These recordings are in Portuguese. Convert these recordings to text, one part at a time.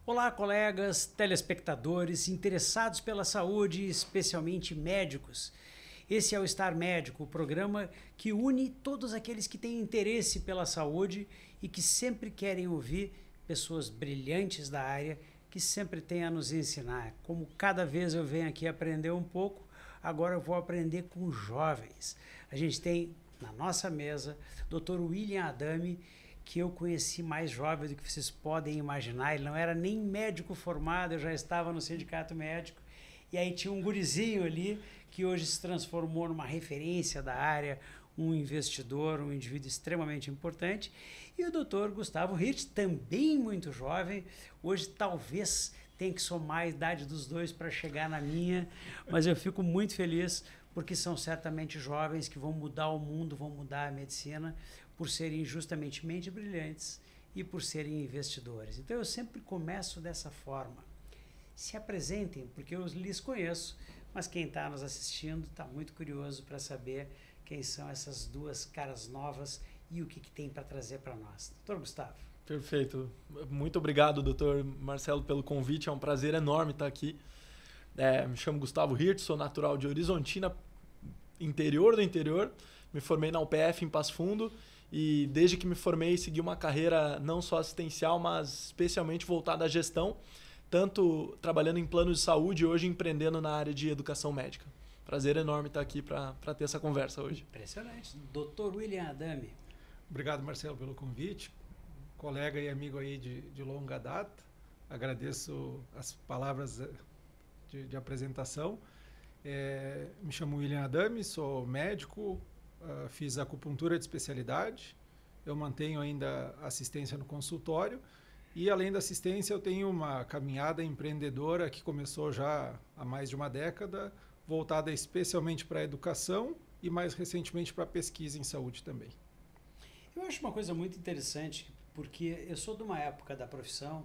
Olá, colegas, telespectadores, interessados pela saúde, especialmente médicos. Esse é o Estar Médico, o programa que une todos aqueles que têm interesse pela saúde e que sempre querem ouvir pessoas brilhantes da área que sempre têm a nos ensinar. Como cada vez eu venho aqui aprender um pouco, agora eu vou aprender com jovens. A gente tem na nossa mesa Dr. William Adami, que eu conheci mais jovem do que vocês podem imaginar. Ele não era nem médico formado, eu já estava no sindicato médico. E aí tinha um gurizinho ali que hoje se transformou numa referência da área, um investidor, um indivíduo extremamente importante. E o doutor Gustavo Hirsch, também muito jovem, hoje talvez tenha que somar a idade dos dois para chegar na minha, mas eu fico muito feliz porque são certamente jovens que vão mudar o mundo, vão mudar a medicina, por serem justamente mentes brilhantes e por serem investidores. Então eu sempre começo dessa forma. Se apresentem, porque eu lhes conheço, mas quem está nos assistindo está muito curioso para saber quem são essas duas caras novas e o que tem para trazer para nós. Doutor Gustavo. Perfeito. Muito obrigado, doutor Marcelo, pelo convite. É um prazer enorme estar aqui. Me chamo Gustavo Hirsch, sou natural de Horizontina, interior do interior. Me formei na UPF em Passo Fundo e desde que me formei segui uma carreira não só assistencial, mas especialmente voltada à gestão, tanto trabalhando em planos de saúde e hoje empreendendo na área de educação médica. Prazer enorme estar aqui para ter essa conversa hoje. Impressionante. Dr. William Adami. Obrigado, Marcelo, pelo convite. Colega e amigo aí de longa data. Agradeço as palavras de apresentação. Me chamo William Adami, sou médico, fiz acupuntura de especialidade. Eu mantenho ainda assistência no consultório. E, além da assistência, eu tenho uma caminhada empreendedora que começou já há mais de uma década, voltada especialmente para a educação e, mais recentemente, para a pesquisa em saúde também. Eu acho uma coisa muito interessante, porque eu sou de uma época da profissão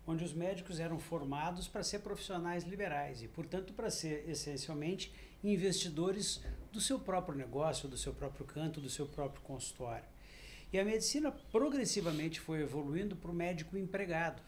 onde os médicos eram formados para ser profissionais liberais e, portanto, para ser, essencialmente, investidores do seu próprio negócio, do seu próprio canto, do seu próprio consultório. E a medicina progressivamente foi evoluindo para o médico empregado.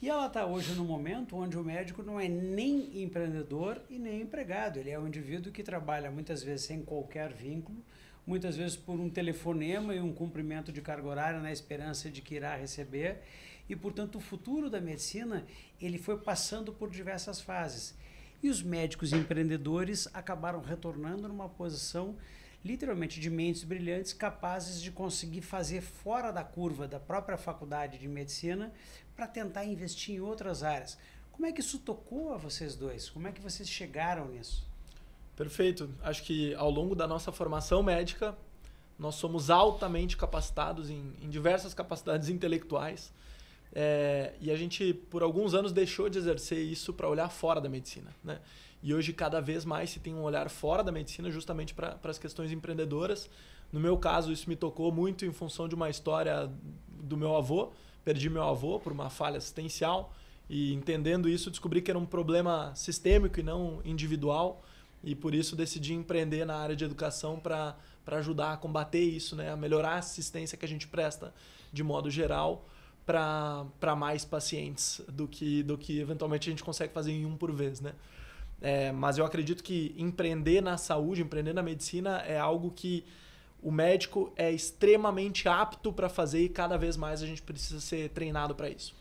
E ela está hoje no momento onde o médico não é nem empreendedor e nem empregado. Ele é um indivíduo que trabalha muitas vezes sem qualquer vínculo, muitas vezes por um telefonema e um cumprimento de carga horária na esperança de que irá receber. E, portanto, o futuro da medicina ele foi passando por diversas fases. E os médicos empreendedores acabaram retornando numa posição literalmente de mentes brilhantes capazes de conseguir fazer fora da curva da própria faculdade de medicina para tentar investir em outras áreas. Como é que isso tocou a vocês dois? Como é que vocês chegaram nisso? Perfeito. Acho que ao longo da nossa formação médica, nós somos altamente capacitados em diversas capacidades intelectuais. E a gente, por alguns anos, deixou de exercer isso para olhar fora da medicina, né? E hoje, cada vez mais, se tem um olhar fora da medicina justamente para as questões empreendedoras. No meu caso, isso me tocou muito em função de uma história do meu avô. Perdi meu avô por uma falha assistencial e, entendendo isso, descobri que era um problema sistêmico e não individual. E, por isso, decidi empreender na área de educação para ajudar a combater isso, né? A melhorar a assistência que a gente presta de modo geral para mais pacientes do que eventualmente a gente consegue fazer em um por vez, né? Mas eu acredito que empreender na saúde, empreender na medicina é algo que o médico é extremamente apto para fazer e cada vez mais a gente precisa ser treinado para isso.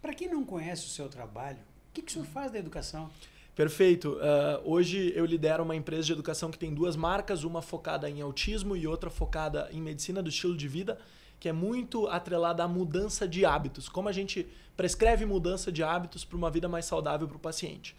Para quem não conhece o seu trabalho, o que o senhor faz da educação? Perfeito. Hoje eu lidero uma empresa de educação que tem duas marcas, uma focada em autismo e outra focada em medicina do estilo de vida, que é muito atrelada à mudança de hábitos. Como a gente prescreve mudança de hábitos para uma vida mais saudável para o paciente.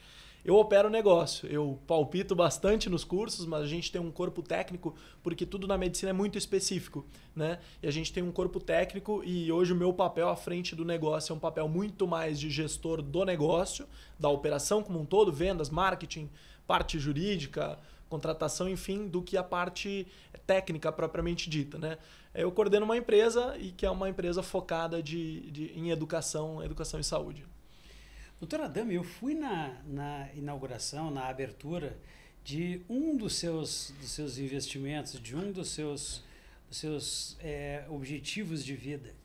Eu opero o negócio, eu palpito bastante nos cursos, mas a gente tem um corpo técnico, porque tudo na medicina é muito específico, né? E a gente tem um corpo técnico e hoje o meu papel à frente do negócio é um papel muito mais de gestor do negócio, da operação como um todo, vendas, marketing, parte jurídica, contratação, enfim, do que a parte técnica propriamente dita, né? Eu coordeno uma empresa e que é uma empresa focada em educação e saúde. Doutor Adami, eu fui na inauguração, na abertura de um dos seus investimentos, de um dos seus objetivos de vida.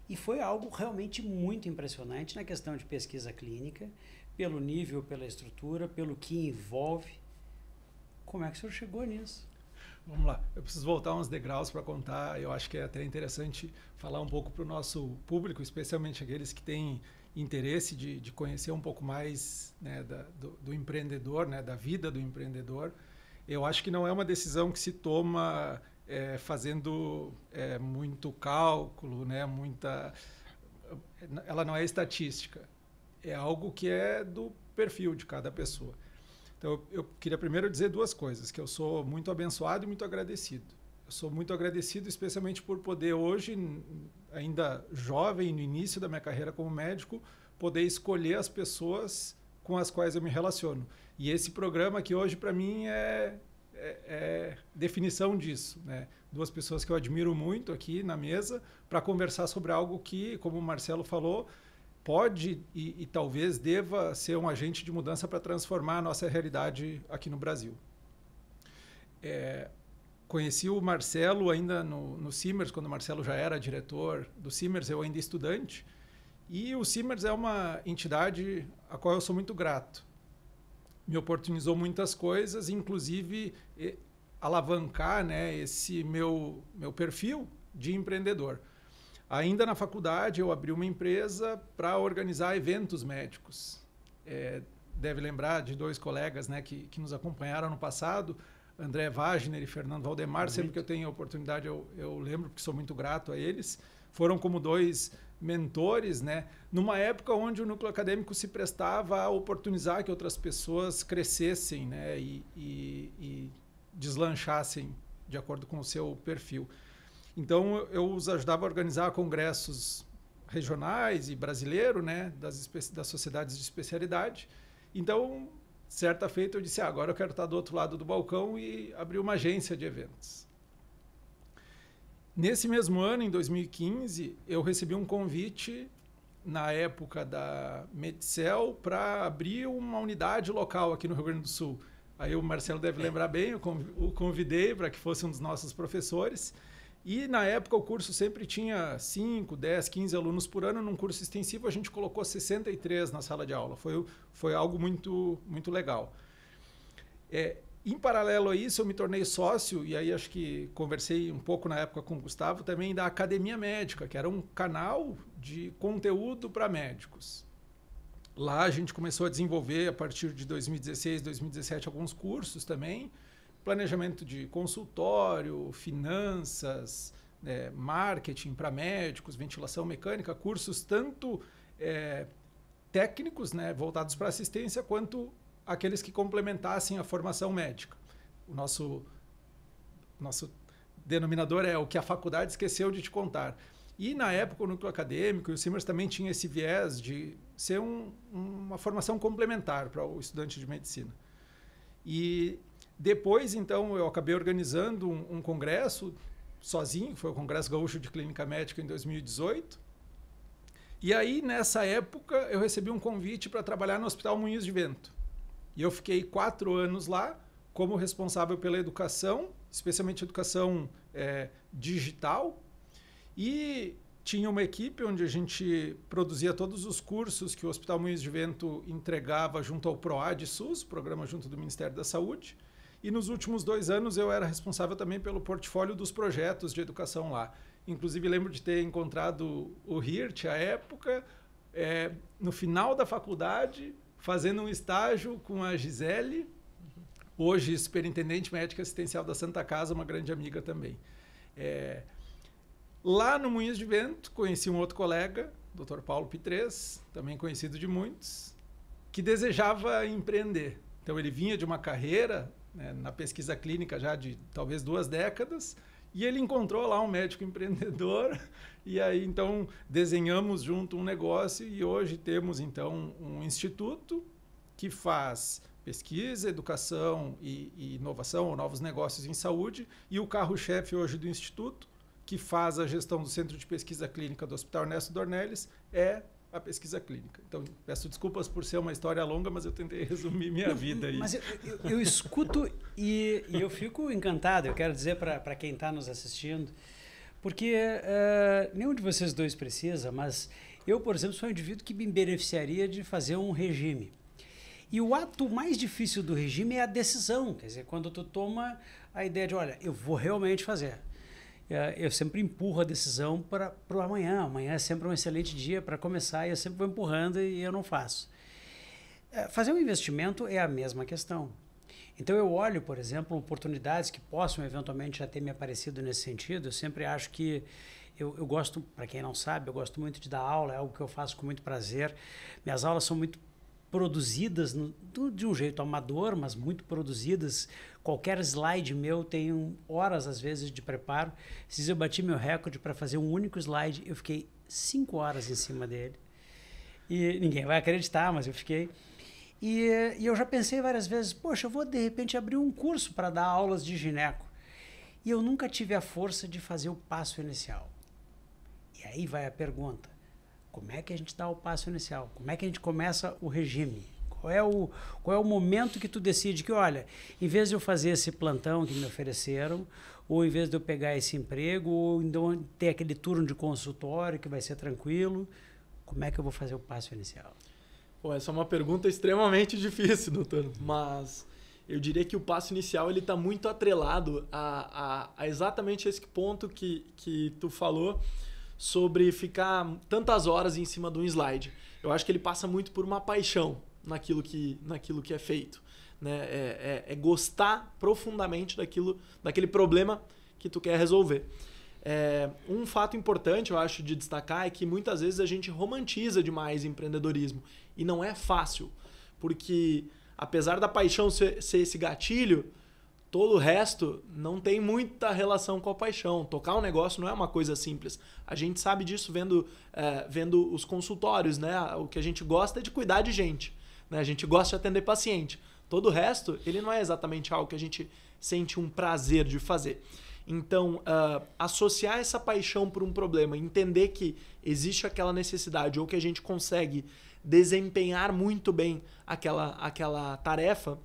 E foi algo realmente muito impressionante na questão de pesquisa clínica, pelo nível, pela estrutura, pelo que envolve. Como é que o senhor chegou nisso? Vamos lá, eu preciso voltar uns degraus para contar. Eu acho que é até interessante falar um pouco para o nosso público, especialmente aqueles que têm interesse de conhecer um pouco mais, né, do empreendedor, né, da vida do empreendedor. Eu acho que não é uma decisão que se toma fazendo muito cálculo, né, ela não é estatística. É algo que é do perfil de cada pessoa. Então, eu queria primeiro dizer duas coisas, que eu sou muito abençoado e muito agradecido. Eu sou muito agradecido especialmente por poder hoje, ainda jovem, no início da minha carreira como médico, poder escolher as pessoas com as quais eu me relaciono. E esse programa aqui hoje, para mim, é definição disso, né? Duas pessoas que eu admiro muito aqui na mesa para conversar sobre algo que, como o Marcelo falou, pode e talvez deva ser um agente de mudança para transformar a nossa realidade aqui no Brasil. Conheci o Marcelo ainda no Simers, quando o Marcelo já era diretor do Simers, eu ainda estudante. E o Simers é uma entidade a qual eu sou muito grato. Me oportunizou muitas coisas, inclusive alavancar, né, esse meu perfil de empreendedor. Ainda na faculdade, eu abri uma empresa para organizar eventos médicos. Deve lembrar de dois colegas, né, que nos acompanharam no passado, André Wagner e Fernando Valdemar. Sempre que eu tenho a oportunidade, eu lembro, porque sou muito grato a eles. Foram como dois mentores, né, numa época onde o núcleo acadêmico se prestava a oportunizar que outras pessoas crescessem, né, e deslanchassem de acordo com o seu perfil. Então, eu os ajudava a organizar congressos regionais e brasileiro, né, das sociedades de especialidade. Então, certa feita, eu disse, agora eu quero estar do outro lado do balcão, e abri uma agência de eventos. Nesse mesmo ano, em 2015, eu recebi um convite, na época da Medicel, para abrir uma unidade local aqui no Rio Grande do Sul. Aí o Marcelo deve lembrar bem, eu o convidei para que fosse um dos nossos professores. E, na época, o curso sempre tinha 5, 10, 15 alunos por ano. Num curso extensivo, a gente colocou 63 na sala de aula. Foi algo muito, muito legal. Em paralelo a isso, eu me tornei sócio, e aí acho que conversei um pouco na época com o Gustavo, também da Academia Médica, que era um canal de conteúdo para médicos. Lá a gente começou a desenvolver, a partir de 2016, 2017, alguns cursos também, planejamento de consultório, finanças, marketing para médicos, ventilação mecânica, cursos tanto técnicos, né, voltados para assistência, quanto aqueles que complementassem a formação médica. O nosso denominador é o que a faculdade esqueceu de te contar. E, na época, o núcleo acadêmico e o Simers também tinha esse viés de ser uma formação complementar para o estudante de medicina. E depois, então, eu acabei organizando um congresso sozinho, foi o Congresso Gaúcho de Clínica Médica em 2018. E aí, nessa época, eu recebi um convite para trabalhar no Hospital Moinhos de Vento. E eu fiquei 4 anos lá como responsável pela educação, especialmente educação digital. E tinha uma equipe onde a gente produzia todos os cursos que o Hospital Moinhos de Vento entregava junto ao PROAD SUS, programa junto do Ministério da Saúde. E nos últimos 2 anos eu era responsável também pelo portfólio dos projetos de educação lá. Inclusive, lembro de ter encontrado o Hirt, à época, no final da faculdade, fazendo um estágio com a Gisele, hoje superintendente médica assistencial da Santa Casa, uma grande amiga também. Lá no Moinhos de Vento, conheci um outro colega, Dr. Paulo Pitres, também conhecido de muitos, que desejava empreender. Então, ele vinha de uma carreira, né, na pesquisa clínica já de talvez 2 décadas, e ele encontrou lá um médico empreendedor, e aí, então, desenhamos junto um negócio, e hoje temos, então, um instituto que faz pesquisa, educação e inovação, ou novos negócios em saúde, e o carro-chefe hoje do instituto, que faz a gestão do Centro de Pesquisa Clínica do Hospital Ernesto Dornelles, é a pesquisa clínica. Então, peço desculpas por ser uma história longa, mas eu tentei resumir minha vida aí. Mas eu escuto e eu fico encantado. Eu quero dizer para quem está nos assistindo, Porque nenhum de vocês dois precisa, mas eu, por exemplo, sou um indivíduo que me beneficiaria de fazer um regime. E o ato mais difícil do regime é a decisão, quer dizer, quando tu toma a ideia de, olha, eu vou realmente fazer. Eu sempre empurro a decisão para o amanhã. Amanhã é sempre um excelente dia para começar e eu sempre vou empurrando e eu não faço. Fazer um investimento é a mesma questão. Então eu olho, por exemplo, oportunidades que possam eventualmente já ter me aparecido nesse sentido. Eu sempre acho que eu gosto, para quem não sabe, eu gosto muito de dar aula, é algo que eu faço com muito prazer. Minhas aulas são muito produzidas de um jeito amador, mas muito produzidas. Qualquer slide meu tem horas, às vezes, de preparo. Se eu bati meu recorde para fazer um único slide, eu fiquei 5 horas em cima dele. E ninguém vai acreditar, mas eu fiquei. E eu já pensei várias vezes, poxa, eu vou de repente abrir um curso para dar aulas de gineco. E eu nunca tive a força de fazer o passo inicial. E aí vai a pergunta. Como é que a gente dá o passo inicial? Como é que a gente começa o regime? Qual é o momento que tu decide que, olha, em vez de eu fazer esse plantão que me ofereceram, ou em vez de eu pegar esse emprego, ou então ter aquele turno de consultório que vai ser tranquilo, como é que eu vou fazer o passo inicial? Pô, essa é uma pergunta extremamente difícil, doutor, mas eu diria que o passo inicial ele está muito atrelado a exatamente esse ponto que tu falou, sobre ficar tantas horas em cima de um slide. Eu acho que ele passa muito por uma paixão naquilo que é feito. Né? É gostar profundamente daquele problema que tu quer resolver. Um fato importante, eu acho, de destacar é que muitas vezes a gente romantiza demais empreendedorismo. E não é fácil, porque apesar da paixão ser esse gatilho, todo o resto não tem muita relação com a paixão. Tocar um negócio não é uma coisa simples. A gente sabe disso vendo os consultórios, né? O que a gente gosta é de cuidar de gente, né? A gente gosta de atender paciente. Todo o resto, ele não é exatamente algo que a gente sente um prazer de fazer. Então, associar essa paixão por um problema, entender que existe aquela necessidade ou que a gente consegue desempenhar muito bem aquela tarefa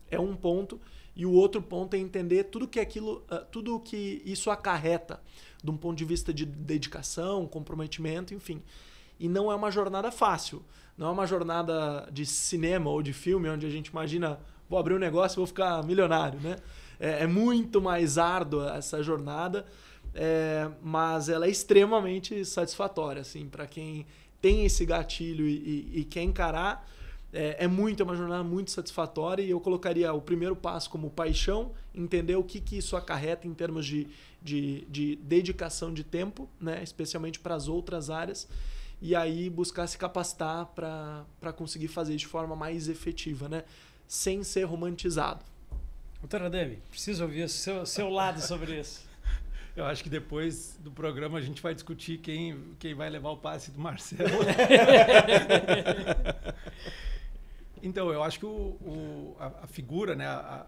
é um ponto. E o outro ponto é entender tudo que isso acarreta, de um ponto de vista de dedicação, comprometimento, enfim. E não é uma jornada fácil. Não é uma jornada de cinema ou de filme, onde a gente imagina, vou abrir um negócio e vou ficar milionário, né? É muito mais árdua essa jornada, mas ela é extremamente satisfatória, assim, para quem tem esse gatilho e quer encarar. É uma jornada muito satisfatória e eu colocaria o primeiro passo como paixão, entender o que isso acarreta em termos de dedicação de tempo, né? Especialmente para as outras áreas, e aí buscar se capacitar para conseguir fazer de forma mais efetiva, né? Sem ser romantizado. Doutor Adami, preciso ouvir o seu lado sobre isso. Eu acho que depois do programa a gente vai discutir quem vai levar o passe do Marcelo. Então, eu acho que a figura, né, a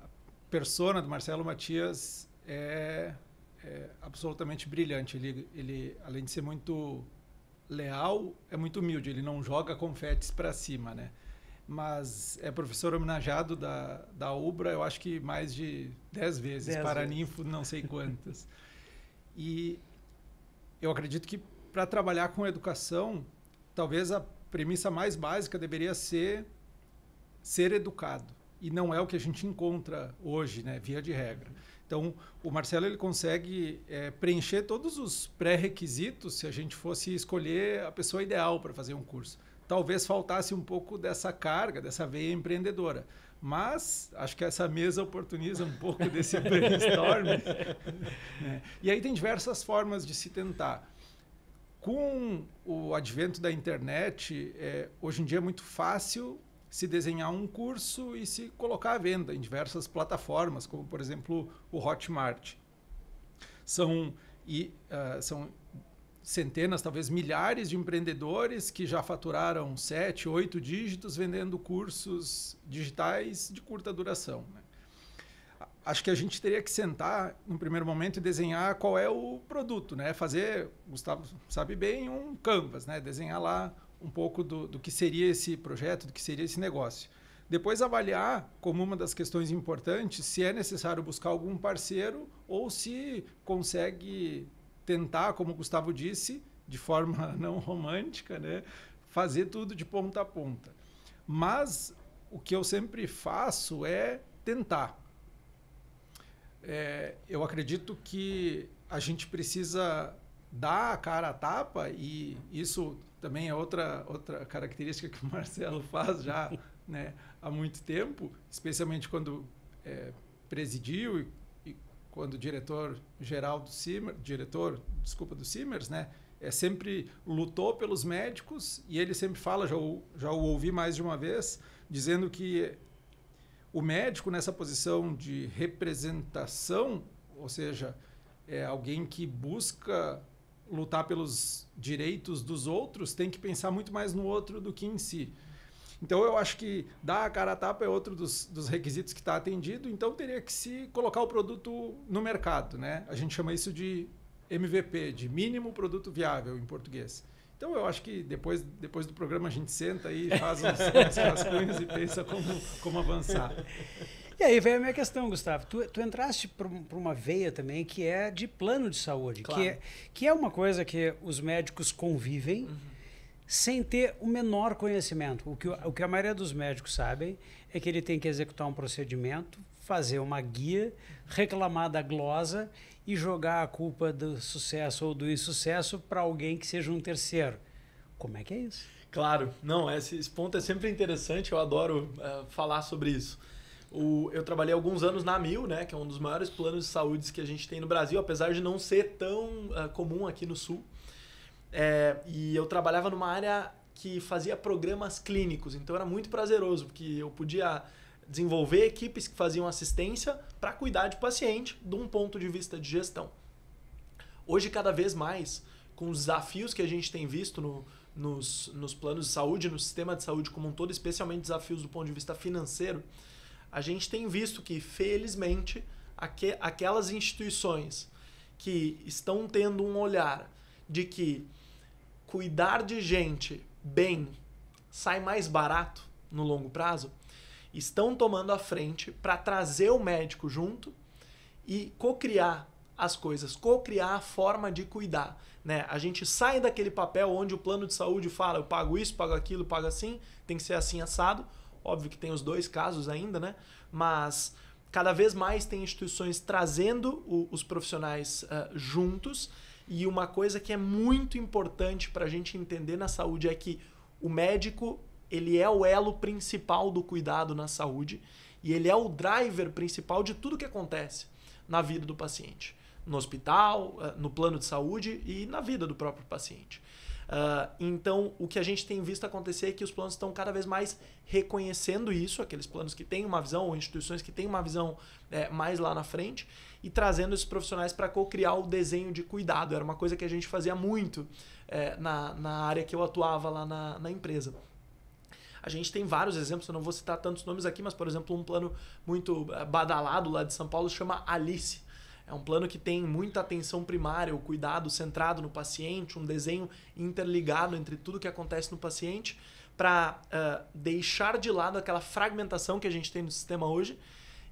persona do Marcelo Matias é absolutamente brilhante. Ele, além de ser muito leal, é muito humilde. Ele não joga confetes para cima, né? Mas é professor homenageado da UBRA, eu acho que mais de 10 vezes. Paraninfo, não sei quantas. E eu acredito que para trabalhar com educação, talvez a premissa mais básica deveria ser educado. E não é o que a gente encontra hoje, né, via de regra. Então, o Marcelo ele consegue preencher todos os pré-requisitos se a gente fosse escolher a pessoa ideal para fazer um curso. Talvez faltasse um pouco dessa carga, dessa veia empreendedora. Mas acho que essa mesa oportuniza um pouco desse brainstorm. Né? E aí tem diversas formas de se tentar. Com o advento da internet, hoje em dia é muito fácil se desenhar um curso e se colocar à venda em diversas plataformas, como, por exemplo, o Hotmart. São centenas, talvez milhares de empreendedores que já faturaram 7, 8 dígitos vendendo cursos digitais de curta duração. Né? Acho que a gente teria que sentar, no primeiro momento, e desenhar qual é o produto. Né? Fazer, Gustavo sabe bem, um canvas, né? Desenhar lá um pouco do que seria esse projeto, do que seria esse negócio. Depois avaliar, como uma das questões importantes, se é necessário buscar algum parceiro ou se consegue tentar, como o Gustavo disse, de forma não romântica, né, fazer tudo de ponta a ponta. Mas o que eu sempre faço é tentar. Eu acredito que a gente precisa dar a cara a tapa, e isso também é outra característica que o Marcelo faz já, né, há muito tempo, especialmente quando presidiu e quando diretor-geral do Simers, do Simers, né, sempre lutou pelos médicos, e ele sempre fala, já o ouvi mais de uma vez, dizendo que o médico nessa posição de representação, ou seja, é alguém que busca lutar pelos direitos dos outros, tem que pensar muito mais no outro do que em si. Então, eu acho que dar a cara a tapa é outro dos requisitos que está atendido, então teria que se colocar o produto no mercado, né? A gente chama isso de MVP, de mínimo produto viável em português. Então, eu acho que depois do programa a gente senta aí, faz uns rascunhos e pensa como avançar. E aí vem a minha questão, Gustavo. Tu entraste para uma veia também que é de plano de saúde, claro, que é uma coisa que os médicos convivem sem ter o menor conhecimento. O que a maioria dos médicos sabem é que ele tem que executar um procedimento, fazer uma guia, reclamar da glosa e jogar a culpa do sucesso ou do insucesso para alguém que seja um terceiro. Como é que é isso? Claro. Não, esse ponto é sempre interessante, eu adoro falar sobre isso. Eu trabalhei alguns anos na Amil, né, que é um dos maiores planos de saúde que a gente tem no Brasil, apesar de não ser tão comum aqui no Sul. E eu trabalhava numa área que fazia programas clínicos, então era muito prazeroso, porque eu podia desenvolver equipes que faziam assistência para cuidar de paciente de um ponto de vista de gestão. Hoje, cada vez mais, com os desafios que a gente tem visto nos planos de saúde, no sistema de saúde como um todo, especialmente desafios do ponto de vista financeiro, a gente tem visto que, felizmente, aquelas instituições que estão tendo um olhar de que cuidar de gente bem sai mais barato no longo prazo, estão tomando a frente para trazer o médico junto e co-criar as coisas, co-criar a forma de cuidar, né? A gente sai daquele papel onde o plano de saúde fala, eu pago isso, pago aquilo, pago assim, tem que ser assim assado. Óbvio que tem os dois casos ainda, né? Mas cada vez mais tem instituições trazendo os profissionais juntos. E uma coisa que é muito importante para a gente entender na saúde é que o médico, ele é o elo principal do cuidado na saúde e ele é o driver principal de tudo que acontece na vida do paciente. No hospital, no plano de saúde e na vida do próprio paciente. Então, o que a gente tem visto acontecer é que os planos estão cada vez mais reconhecendo isso, aqueles planos que têm uma visão, ou instituições que têm uma visão mais lá na frente, e trazendo esses profissionais para co-criar o desenho de cuidado. Era uma coisa que a gente fazia muito na área que eu atuava lá na empresa. A gente tem vários exemplos, eu não vou citar tantos nomes aqui, mas, por exemplo, um plano muito badalado lá de São Paulo chama Alice. É um plano que tem muita atenção primária, o cuidado centrado no paciente, um desenho interligado entre tudo que acontece no paciente, para deixar de lado aquela fragmentação que a gente tem no sistema hoje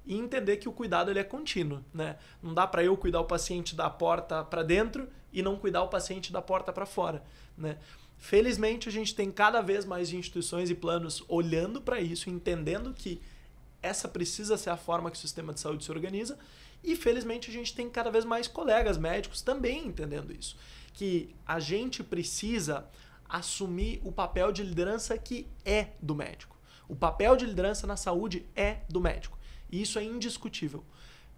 e entender que o cuidado ele é contínuo, né? Não dá para eu cuidar o paciente da porta para dentro e não cuidar o paciente da porta para fora, né? Felizmente, a gente tem cada vez mais instituições e planos olhando para isso, entendendo que essa precisa ser a forma que o sistema de saúde se organiza. E, felizmente, a gente tem cada vez mais colegas médicos também entendendo isso. Que a gente precisa assumir o papel de liderança que é do médico. O papel de liderança na saúde é do médico. E isso é indiscutível.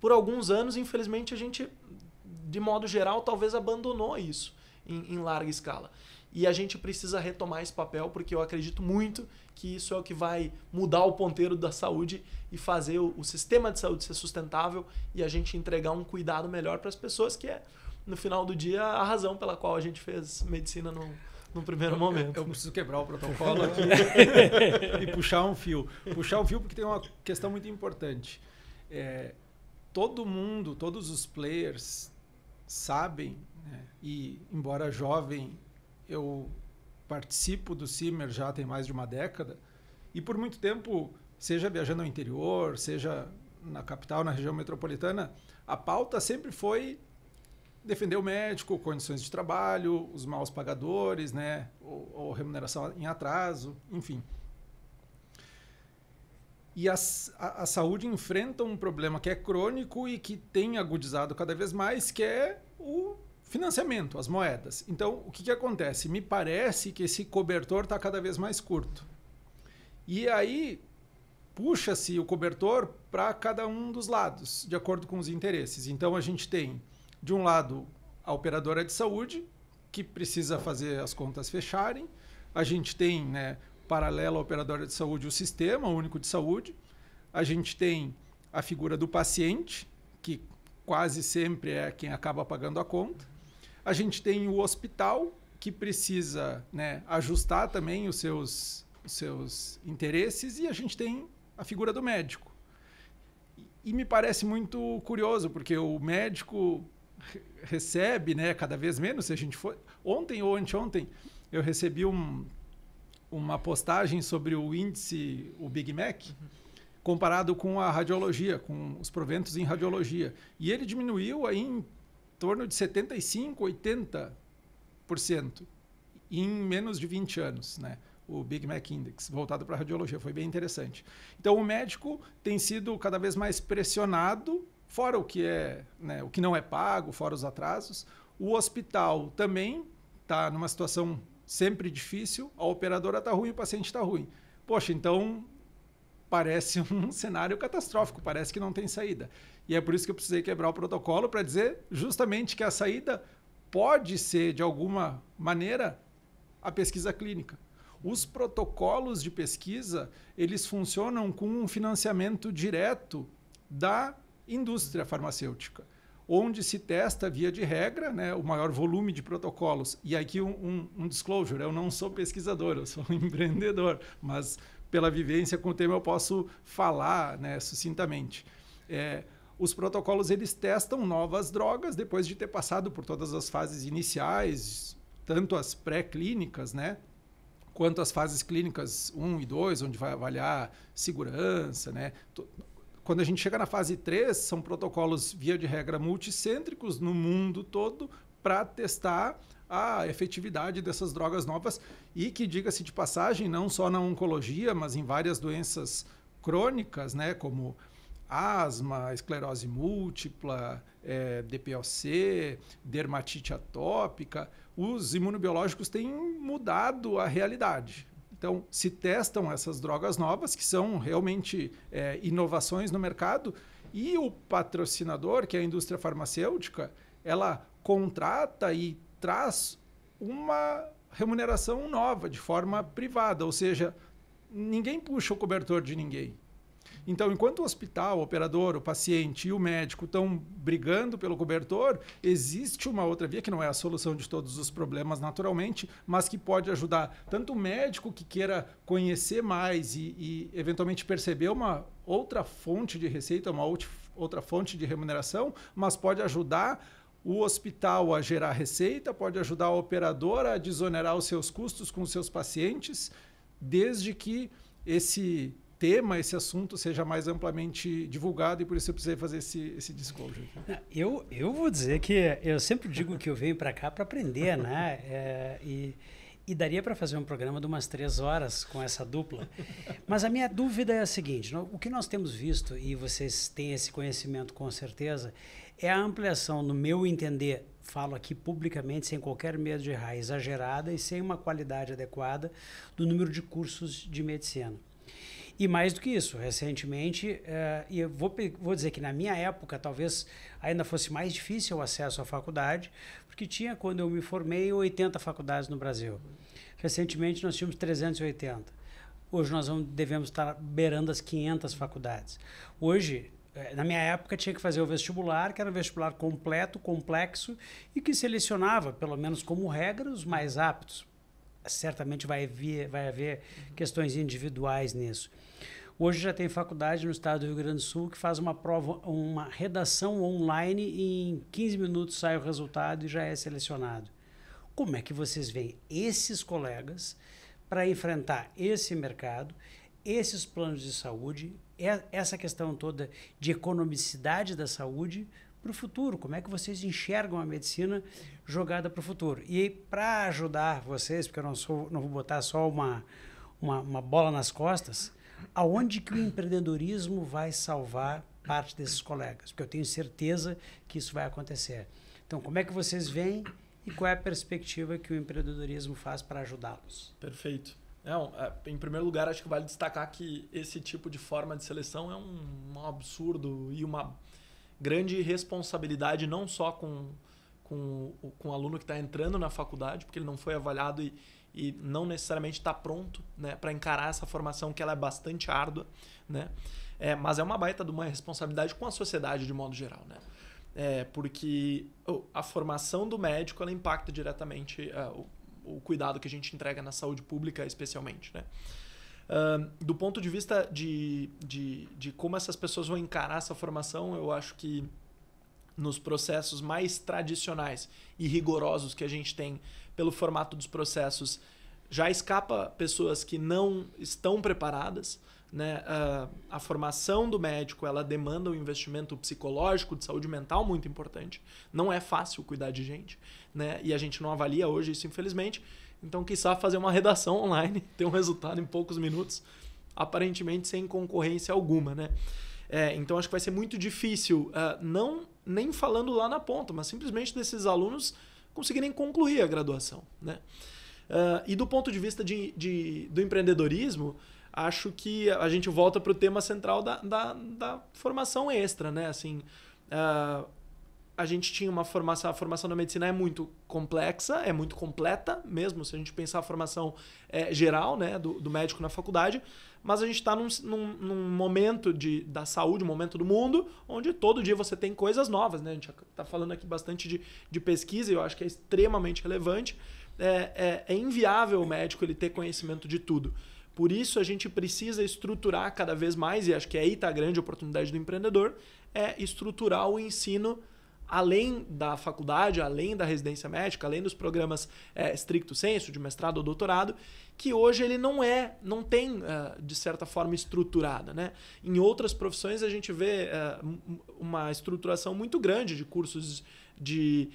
Por alguns anos, infelizmente, a gente, de modo geral, talvez abandonou isso em larga escala. E a gente precisa retomar esse papel, porque eu acredito muito que isso é o que vai mudar o ponteiro da saúde e fazer o sistema de saúde ser sustentável e a gente entregar um cuidado melhor para as pessoas, que é, no final do dia, a razão pela qual a gente fez medicina no primeiro momento. Eu preciso quebrar o protocolo aqui e puxar um fio. Puxar um fio porque tem uma questão muito importante. Todo mundo, todos os players sabem, né, e embora jovem, eu participo do Simers já tem mais de uma década e por muito tempo, seja viajando ao interior, seja na capital, na região metropolitana, a pauta sempre foi defender o médico, condições de trabalho, os maus pagadores, né, ou remuneração em atraso, enfim. E a saúde enfrenta um problema que é crônico e que tem agudizado cada vez mais, que é o financiamento, as moedas. Então, o que acontece? Me parece que esse cobertor está cada vez mais curto. E aí, puxa-se o cobertor para cada um dos lados, de acordo com os interesses. Então, a gente tem, de um lado, a operadora de saúde, que precisa fazer as contas fecharem. A gente tem, né, paralelo à operadora de saúde, o Sistema Único de Saúde. A gente tem a figura do paciente, que quase sempre é quem acaba pagando a conta. A gente tem o hospital, que precisa, né, ajustar também os seus interesses. E a gente tem a figura do médico. E me parece muito curioso, porque o médico recebe, né, cada vez menos. Se a gente for... Ontem ou anteontem, eu recebi uma postagem sobre o índice, o Big Mac, comparado com a radiologia, com os proventos em radiologia. E ele diminuiu aí em torno de 75%, 80% em menos de 20 anos, né? O Big Mac Index, voltado para a radiologia. Foi bem interessante. Então, o médico tem sido cada vez mais pressionado, fora o que é, né, o que não é pago, fora os atrasos. O hospital também está numa situação sempre difícil, a operadora está ruim, o paciente está ruim. Poxa, então parece um cenário catastrófico, parece que não tem saída. E é por isso que eu precisei quebrar o protocolo para dizer justamente que a saída pode ser, de alguma maneira, a pesquisa clínica. Os protocolos de pesquisa, eles funcionam com um financiamento direto da indústria farmacêutica, onde se testa, via de regra, né, o maior volume de protocolos. E aqui um disclosure, eu não sou pesquisador, eu sou um empreendedor, mas pela vivência com o tema eu posso falar, né, sucintamente. Os protocolos, eles testam novas drogas depois de ter passado por todas as fases iniciais, tanto as pré-clínicas, né, quanto as fases clínicas 1 e 2, onde vai avaliar segurança, né. Quando a gente chega na fase 3, são protocolos, via de regra, multicêntricos no mundo todo para testar a efetividade dessas drogas novas e que, diga-se de passagem, não só na oncologia, mas em várias doenças crônicas, né, como asma, esclerose múltipla, DPOC, dermatite atópica. Os imunobiológicos têm mudado a realidade. Então, se testam essas drogas novas, que são realmente inovações no mercado, e o patrocinador, que é a indústria farmacêutica, ela contrata e traz uma remuneração nova, de forma privada, ou seja, ninguém puxa o cobertor de ninguém. Então, enquanto o hospital, o operador, o paciente e o médico estão brigando pelo cobertor, existe uma outra via, que não é a solução de todos os problemas naturalmente, mas que pode ajudar tanto o médico que queira conhecer mais e eventualmente perceber uma outra fonte de receita, uma outra fonte de remuneração, mas pode ajudar o hospital a gerar receita, pode ajudar a operadora a desonerar os seus custos com os seus pacientes, desde que esse tema, esse assunto seja mais amplamente divulgado, e por isso eu precisei fazer esse disclosure. Eu vou dizer que eu sempre digo que eu venho para cá para aprender, né? E daria para fazer um programa de umas 3 horas com essa dupla. Mas a minha dúvida é a seguinte, o que nós temos visto, e vocês têm esse conhecimento com certeza, é a ampliação, no meu entender, falo aqui publicamente, sem qualquer medo de errar, exagerada e sem uma qualidade adequada do número de cursos de medicina. E mais do que isso, recentemente, e eu vou dizer que na minha época talvez ainda fosse mais difícil o acesso à faculdade, porque tinha, quando eu me formei, 80 faculdades no Brasil. Recentemente nós tínhamos 380. Hoje nós devemos estar beirando as 500 faculdades. Hoje, na minha época, tinha que fazer o vestibular, que era um vestibular completo, complexo, e que selecionava, pelo menos como regra, os mais aptos. Certamente vai haver questões individuais nisso. Hoje já tem faculdade no estado do Rio Grande do Sul que faz uma prova, uma redação online e em 15 minutos sai o resultado e já é selecionado. Como é que vocês veem esses colegas para enfrentar esse mercado, esses planos de saúde, essa questão toda de economicidade da saúde, para o futuro, como é que vocês enxergam a medicina jogada para o futuro. E para ajudar vocês, porque eu não vou botar só uma bola nas costas, aonde que o empreendedorismo vai salvar parte desses colegas? Porque eu tenho certeza que isso vai acontecer. Então, como é que vocês veem e qual é a perspectiva que o empreendedorismo faz para ajudá-los? Perfeito. Em primeiro lugar, acho que vale destacar que esse tipo de forma de seleção é um absurdo e uma grande responsabilidade, não só com o aluno que está entrando na faculdade, porque ele não foi avaliado e não necessariamente está pronto, né, para encarar essa formação, que ela é bastante árdua, né? Mas é uma baita de uma responsabilidade com a sociedade de modo geral, né? Porque a formação do médico ela impacta diretamente o cuidado que a gente entrega na saúde pública, especialmente, né? Do ponto de vista de como essas pessoas vão encarar essa formação, eu acho que nos processos mais tradicionais e rigorosos que a gente tem pelo formato dos processos, já escapa pessoas que não estão preparadas, né? A formação do médico ela demanda um investimento psicológico, de saúde mental muito importante. Não é fácil cuidar de gente, né? E a gente não avalia hoje isso, infelizmente. Então, quiçá fazer uma redação online, ter um resultado em poucos minutos, aparentemente sem concorrência alguma, né? Então, acho que vai ser muito difícil, não nem falando lá na ponta, mas simplesmente desses alunos conseguirem concluir a graduação, né? E do ponto de vista do empreendedorismo, acho que a gente volta para o tema central da formação extra, né? Assim, a gente tinha a formação da medicina é muito complexa, é muito completa mesmo, se a gente pensar a formação geral, né, do médico na faculdade, mas a gente está num momento da saúde, um momento do mundo, onde todo dia você tem coisas novas, né? A gente está falando aqui bastante de pesquisa e eu acho que é extremamente relevante. É inviável o médico ele ter conhecimento de tudo. Por isso, a gente precisa estruturar cada vez mais, e acho que aí está a grande oportunidade do empreendedor, estruturar o ensino além da faculdade, além da residência médica, além dos programas stricto sensu, de mestrado ou doutorado, que hoje ele não tem, de certa forma, estruturada, né? Em outras profissões, a gente vê uma estruturação muito grande de cursos de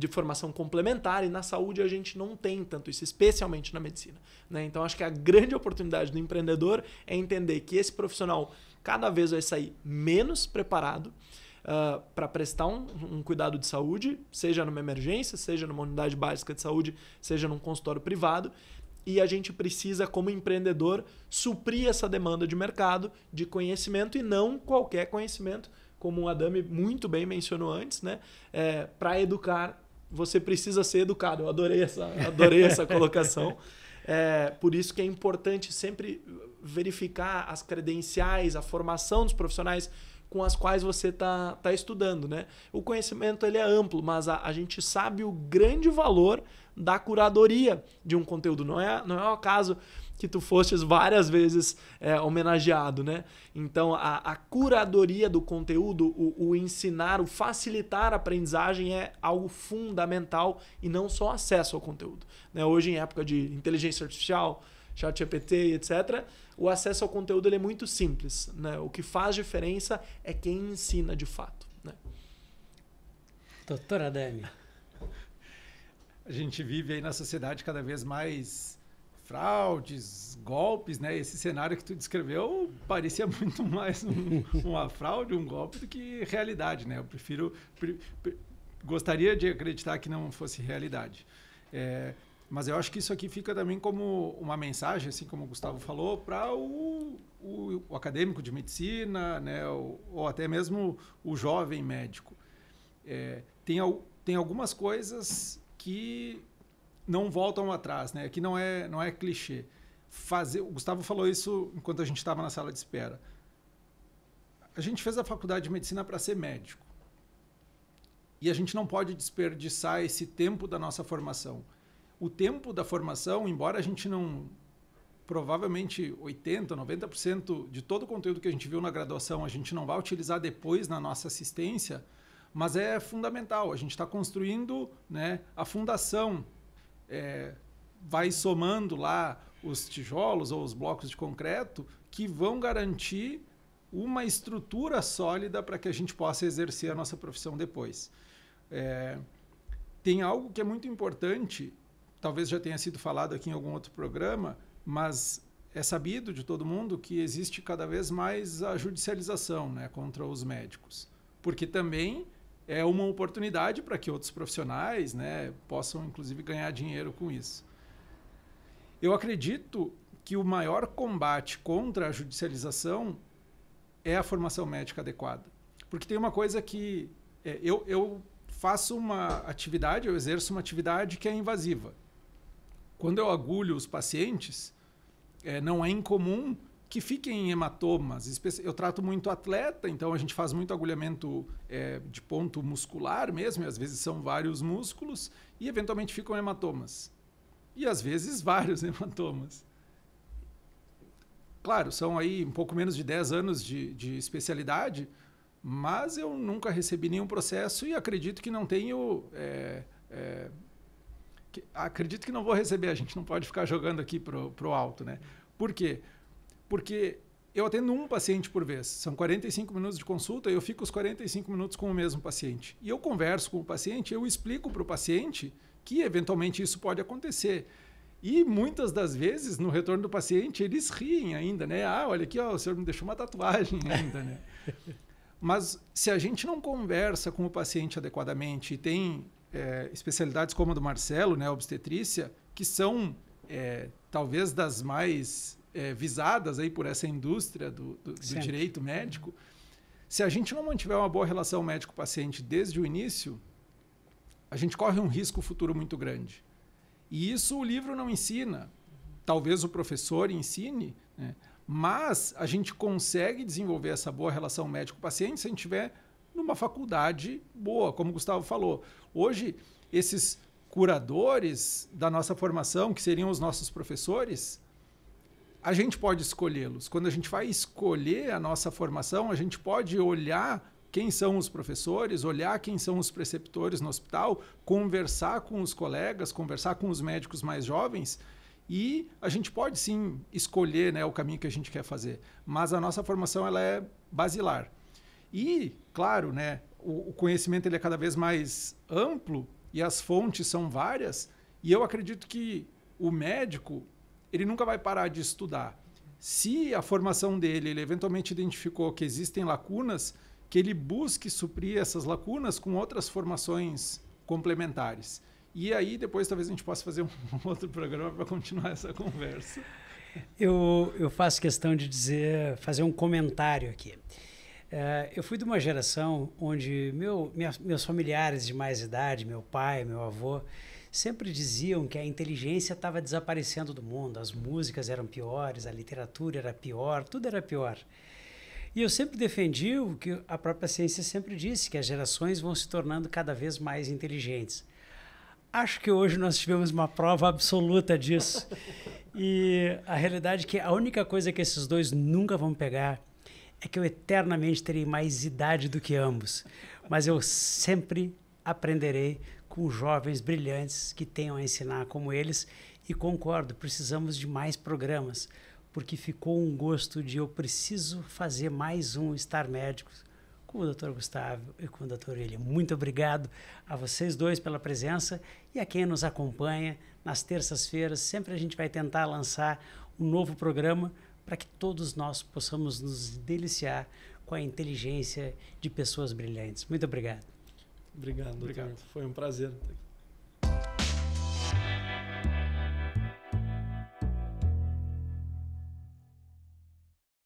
formação complementar, e na saúde a gente não tem tanto isso, especialmente na medicina, né? Então, acho que a grande oportunidade do empreendedor é entender que esse profissional cada vez vai sair menos preparado para prestar um cuidado de saúde, seja numa emergência, seja numa unidade básica de saúde, seja num consultório privado. E a gente precisa, como empreendedor, suprir essa demanda de mercado, de conhecimento, e não qualquer conhecimento, como o Adame muito bem mencionou antes, né? Para educar, você precisa ser educado. Eu adorei essa colocação. Por isso que é importante sempre verificar as credenciais, a formação dos profissionais com as quais você tá estudando, né? O conhecimento ele é amplo, mas a gente sabe o grande valor da curadoria de um conteúdo. Não é o acaso que tu fostes várias vezes homenageado, né? Então, a curadoria do conteúdo, o ensinar, o facilitar a aprendizagem é algo fundamental, e não só acesso ao conteúdo, né? Hoje, em época de inteligência artificial, ChatGPT, etc., o acesso ao conteúdo ele é muito simples, né? O que faz diferença é quem ensina de fato, né? Doutora Adame. A gente vive aí na sociedade cada vez mais fraudes, golpes, né? Esse cenário que tu descreveu parecia muito mais uma fraude, um golpe, do que realidade, né? Eu gostaria de acreditar que não fosse realidade. Mas eu acho que isso aqui fica também como uma mensagem, assim como o Gustavo falou, para o acadêmico de medicina, né? Ou até mesmo o jovem médico. Tem algumas coisas que não voltam atrás, né? Que não é clichê. O Gustavo falou isso enquanto a gente estava na sala de espera. A gente fez a faculdade de medicina para ser médico. E a gente não pode desperdiçar esse tempo da nossa formação. O tempo da formação, embora a gente não... Provavelmente 80%, 90% de todo o conteúdo que a gente viu na graduação a gente não vai utilizar depois na nossa assistência, mas é fundamental. A gente está construindo, né, a fundação. Vai somando lá os tijolos ou os blocos de concreto que vão garantir uma estrutura sólida para que a gente possa exercer a nossa profissão depois. Tem algo que é muito importante, talvez já tenha sido falado aqui em algum outro programa, mas é sabido de todo mundo que existe cada vez mais a judicialização, né, contra os médicos. Porque também é uma oportunidade para que outros profissionais, né, possam, inclusive, ganhar dinheiro com isso. Eu acredito que o maior combate contra a judicialização é a formação médica adequada. Porque tem uma coisa que... eu faço uma atividade, eu exerço uma atividade que é invasiva. Quando eu agulho os pacientes, não é incomum que fiquem em hematomas. Eu trato muito atleta, então a gente faz muito agulhamento de ponto muscular mesmo, e às vezes são vários músculos, e eventualmente ficam hematomas. E às vezes vários hematomas. Claro, são aí um pouco menos de 10 anos de especialidade, mas eu nunca recebi nenhum processo e acredito que não tenho... acredito que não vou receber, a gente não pode ficar jogando aqui pro alto, né? Por quê? Porque eu atendo um paciente por vez, são 45 minutos de consulta, eu fico os 45 minutos com o mesmo paciente. E eu converso com o paciente, eu explico para o paciente que eventualmente isso pode acontecer. E muitas das vezes, no retorno do paciente, eles riem ainda, né? Ah, olha aqui, ó, o senhor me deixou uma tatuagem ainda, né? Mas se a gente não conversa com o paciente adequadamente e tem especialidades como a do Marcelo, né, obstetrícia, que são talvez das mais visadas aí por essa indústria do direito médico, se a gente não mantiver uma boa relação médico-paciente desde o início, a gente corre um risco futuro muito grande. E isso o livro não ensina. Talvez o professor ensine, né? Mas a gente consegue desenvolver essa boa relação médico-paciente se a gente tiver numa faculdade boa, como o Gustavo falou. Hoje, esses curadores da nossa formação, que seriam os nossos professores, a gente pode escolhê-los. Quando a gente vai escolher a nossa formação, a gente pode olhar quem são os professores, olhar quem são os preceptores no hospital, conversar com os colegas, conversar com os médicos mais jovens, e a gente pode sim escolher, né, o caminho que a gente quer fazer. Mas a nossa formação ela é basilar. E, claro, né, o conhecimento ele é cada vez mais amplo e as fontes são várias, e eu acredito que o médico ele nunca vai parar de estudar. Se a formação dele, ele eventualmente identificou que existem lacunas, que ele busque suprir essas lacunas com outras formações complementares. E aí, depois, talvez a gente possa fazer um outro programa para continuar essa conversa. Eu faço questão de fazer um comentário aqui. Eu fui de uma geração onde meus familiares de mais idade, meu pai, meu avô, sempre diziam que a inteligência estava desaparecendo do mundo, as músicas eram piores, a literatura era pior, tudo era pior. E eu sempre defendi o que a própria ciência sempre disse, que as gerações vão se tornando cada vez mais inteligentes. Acho que hoje nós tivemos uma prova absoluta disso. E a realidade é que a única coisa que esses dois nunca vão pegar é que eu eternamente terei mais idade do que ambos. Mas eu sempre aprenderei com jovens brilhantes que tenham a ensinar como eles. E concordo, precisamos de mais programas, porque ficou um gosto de eu preciso fazer mais um Estar Médicos com o Dr. Gustavo e com o Dr. William. Muito obrigado a vocês dois pela presença e a quem nos acompanha. Nas terças-feiras, sempre a gente vai tentar lançar um novo programa para que todos nós possamos nos deliciar com a inteligência de pessoas brilhantes. Muito obrigado. Obrigado. Foi um prazer.